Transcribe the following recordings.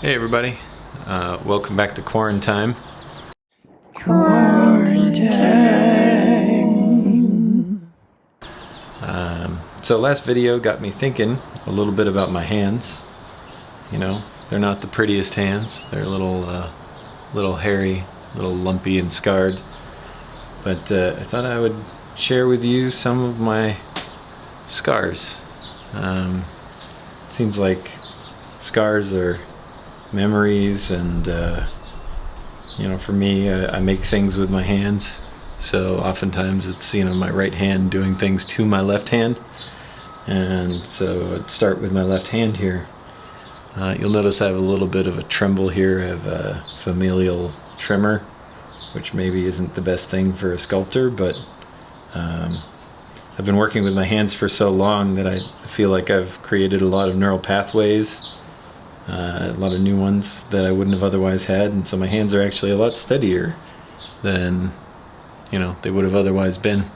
Hey everybody, welcome back to Quarantime. Quarantine. So last video got me thinking a little bit about my hands. You know, they're not the prettiest hands. They're a little hairy, a little lumpy and scarred. But I thought I would share with you some of my scars. It seems like scars are memories, and you know, for me, I make things with my hands, so oftentimes it's, you know, my right hand doing things to my left hand. And so I'd start with my left hand here. You'll notice I have a little bit of a tremble here. I have a familial tremor, which maybe isn't the best thing for a sculptor, but I've been working with my hands for so long that I feel like I've created a lot of neural pathways, a lot of new ones that I wouldn't have otherwise had, and so my hands are actually a lot steadier than, you know, they would have otherwise been.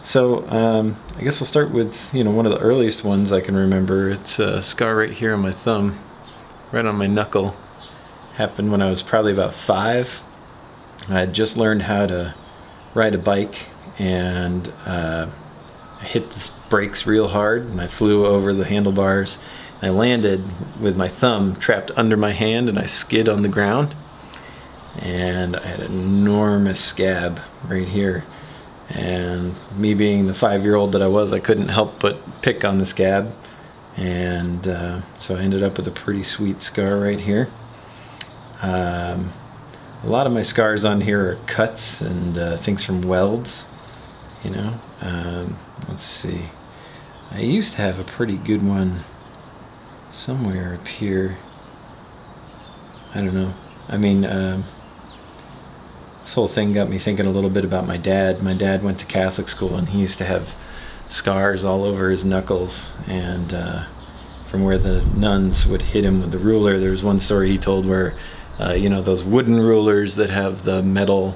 So I guess I'll start with, you know, one of the earliest ones I can remember. It's a scar right here on my thumb, right on my knuckle. Happened when I was probably about 5. I had just learned how to ride a bike, and I hit the brakes real hard, and I flew over the handlebars. I landed with my thumb trapped under my hand, and I skid on the ground, and I had an enormous scab right here. And me being the 5-year-old that I was, I couldn't help but pick on the scab, and so I ended up with a pretty sweet scar right here. A lot of my scars on here are cuts and things from welds, you know. Let's see, I used to have a pretty good one somewhere up here. I don't know. I mean, this whole thing got me thinking a little bit about my dad. My dad went to Catholic school, and he used to have scars all over his knuckles, and from where the nuns would hit him with the ruler. There was one story he told where, you know, those wooden rulers that have the metal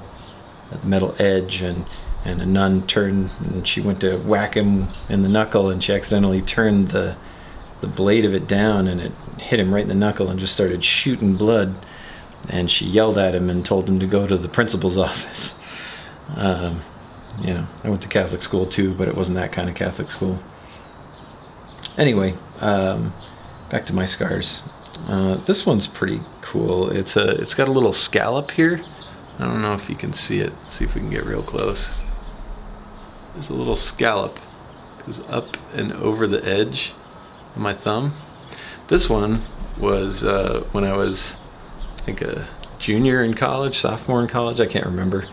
edge, and a nun turned, and she went to whack him in the knuckle, and she accidentally turned the blade of it down, and it hit him right in the knuckle and just started shooting blood. And she yelled at him and told him to go to the principal's office. You know, I went to Catholic school too, but it wasn't that kind of Catholic school. Anyway, back to my scars. This one's pretty cool. It's got a little scallop here. I don't know if you can see it. Let's see if we can get real close. There's a little scallop. It goes up and over the edge of my thumb. This one was when I was, I think, a junior in college, sophomore in college, I can't remember.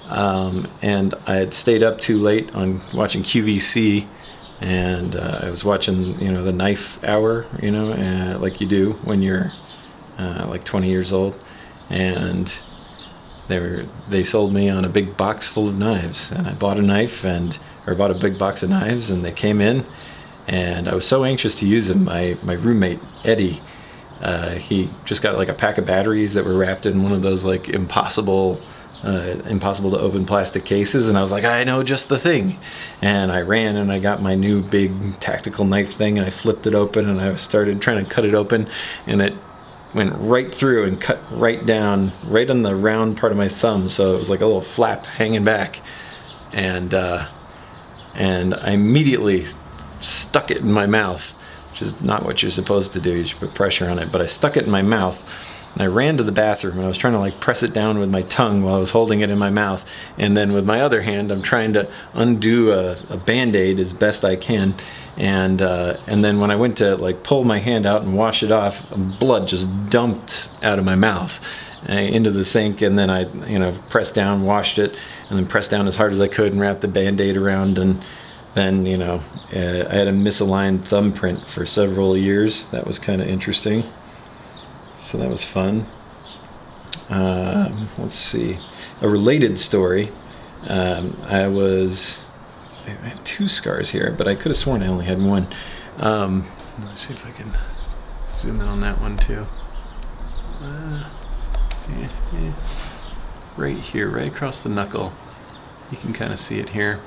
And I had stayed up too late on watching QVC, and I was watching, you know, the knife hour, you know, like you do when you're like 20 years old. And they sold me on a big box full of knives, and I bought a knife, or bought a big box of knives, and they came in, and I was so anxious to use them. My roommate Eddie, he just got like a pack of batteries that were wrapped in one of those like impossible to open plastic cases, and I was like, I know just the thing. And I ran and I got my new big tactical knife thing, and I flipped it open, and I started trying to cut it open, and it went right through and cut right down, right on the round part of my thumb, so it was like a little flap hanging back. And I immediately stuck it in my mouth, which is not what you're supposed to do. You should put pressure on it. But I stuck it in my mouth, and I ran to the bathroom, and I was trying to like press it down with my tongue while I was holding it in my mouth, and then with my other hand I'm trying to undo a band-aid as best I can, and then when I went to like pull my hand out and wash it off, blood just dumped out of my mouth into the sink. And then I, you know, pressed down, washed it, and then pressed down as hard as I could and wrapped the band-aid around. And then, you know, I had a misaligned thumbprint for several years. That was kind of interesting. So that was fun. Let's see. A related story. I have 2 scars here, but I could have sworn I only had one. Let's see if I can zoom in on that one too. Yeah. Right here, right across the knuckle. You can kind of see it here.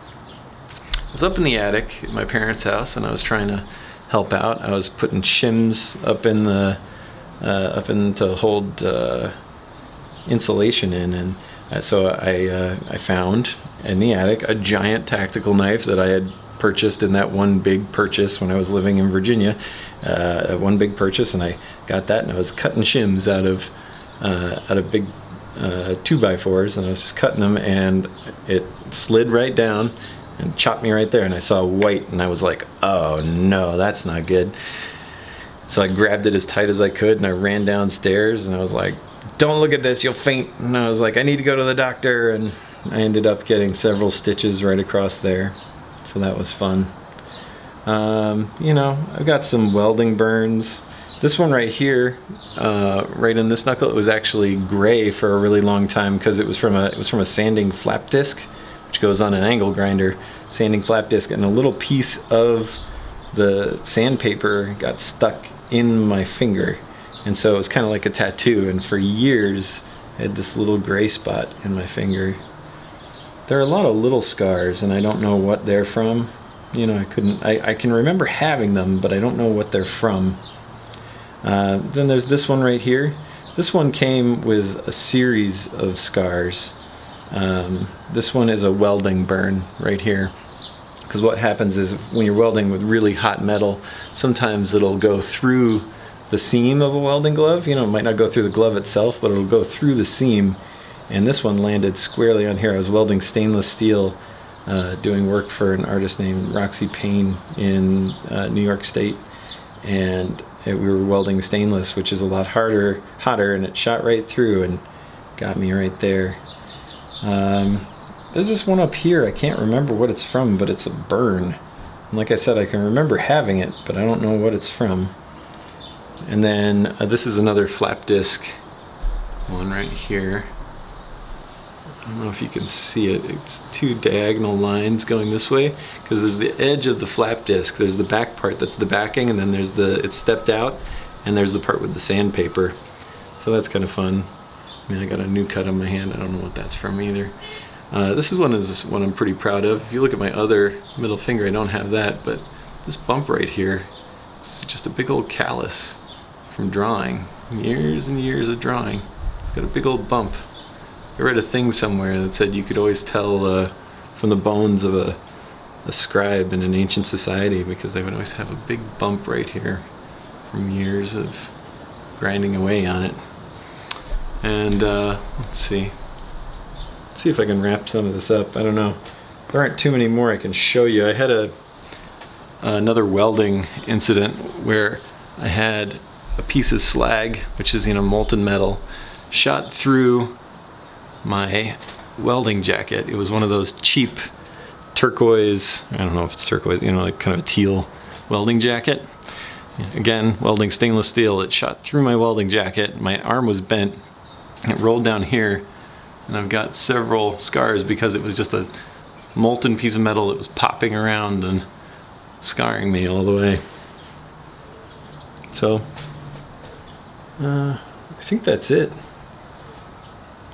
I was up in the attic at my parents' house, and I was trying to help out. I was putting shims up in the up in to hold insulation in, and so I found in the attic a giant tactical knife that I had purchased in that one big purchase when I was living in Virginia. One big purchase, and I got that, and I was cutting shims out of big 2x4s, and I was just cutting them, and it slid right down and chopped me right there, and I saw white, and I was like, oh no, that's not good. So I grabbed it as tight as I could, and I ran downstairs, and I was like, don't look at this, you'll faint. And I was like, I need to go to the doctor, and I ended up getting several stitches right across there. So that was fun. You know, I've got some welding burns. This one right here, right in this knuckle, it was actually gray for a really long time because it was from a sanding flap disc, which goes on an angle grinder, sanding flap disc, and a little piece of the sandpaper got stuck in my finger, and so it was kind of like a tattoo, and for years I had this little gray spot in my finger. There are a lot of little scars, and I don't know what they're from. You know, I can remember having them, but I don't know what they're from. Then there's this one right here. This one came with a series of scars. This one is a welding burn right here. Because what happens is when you're welding with really hot metal, sometimes it'll go through the seam of a welding glove. You know, it might not go through the glove itself, but it'll go through the seam. And this one landed squarely on here. I was welding stainless steel, doing work for an artist named Roxy Payne in New York State. And we were welding stainless, which is a lot hotter, and it shot right through and got me right there. There's this one up here, I can't remember what it's from, but it's a burn. And like I said, I can remember having it, but I don't know what it's from. And then this is another flap disc one right here. I don't know if you can see it. It's two diagonal lines going this way, because there's the edge of the flap disc. There's the back part that's the backing, and then there's it's stepped out, and there's the part with the sandpaper. So that's kind of fun. I mean, I got a new cut on my hand. I don't know what that's from either. This is one I'm pretty proud of. If you look at my other middle finger, I don't have that, but this bump right here is just a big old callus from drawing. Years and years of drawing. It's got a big old bump. I read a thing somewhere that said you could always tell from the bones of a scribe in an ancient society, because they would always have a big bump right here from years of grinding away on it. And let's see if I can wrap some of this up. I don't know. There aren't too many more I can show you. I had another welding incident where I had a piece of slag, which is, you know, molten metal, shot through my welding jacket. It was one of those cheap turquoise, I don't know if it's turquoise, you know, like kind of a teal welding jacket. Again, welding stainless steel. It shot through my welding jacket. My arm was bent. It rolled down here, and I've got several scars because it was just a molten piece of metal that was popping around and scarring me all the way. So, I think that's it.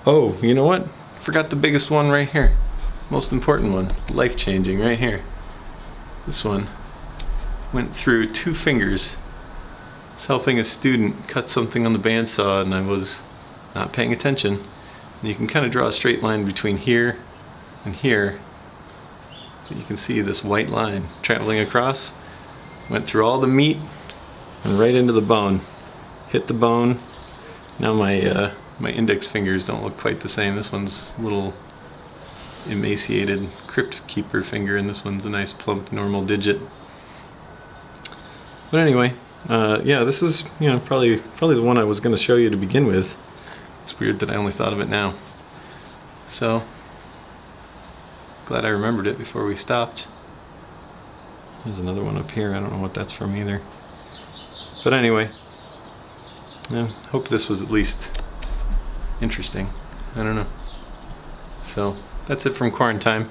Oh, you know what? Forgot the biggest one right here. Most important one. Life-changing right here. This one went through 2 fingers. I was helping a student cut something on the bandsaw, and I was not paying attention. And you can kind of draw a straight line between here and here. You can see this white line traveling across. Went through all the meat and right into the bone. Hit the bone. Now my index fingers don't look quite the same. This one's a little emaciated crypt keeper finger, and this one's a nice plump normal digit. But anyway, yeah, this is, you know, probably the one I was going to show you to begin with. It's weird that I only thought of it now. So, glad I remembered it before we stopped. There's another one up here. I don't know what that's from either. But anyway, yeah, hope this was at least interesting. I don't know. So, that's it from Quarantime.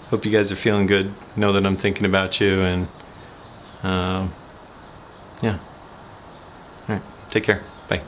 Hope you guys are feeling good. Know that I'm thinking about you, and yeah. Alright, take care. Bye.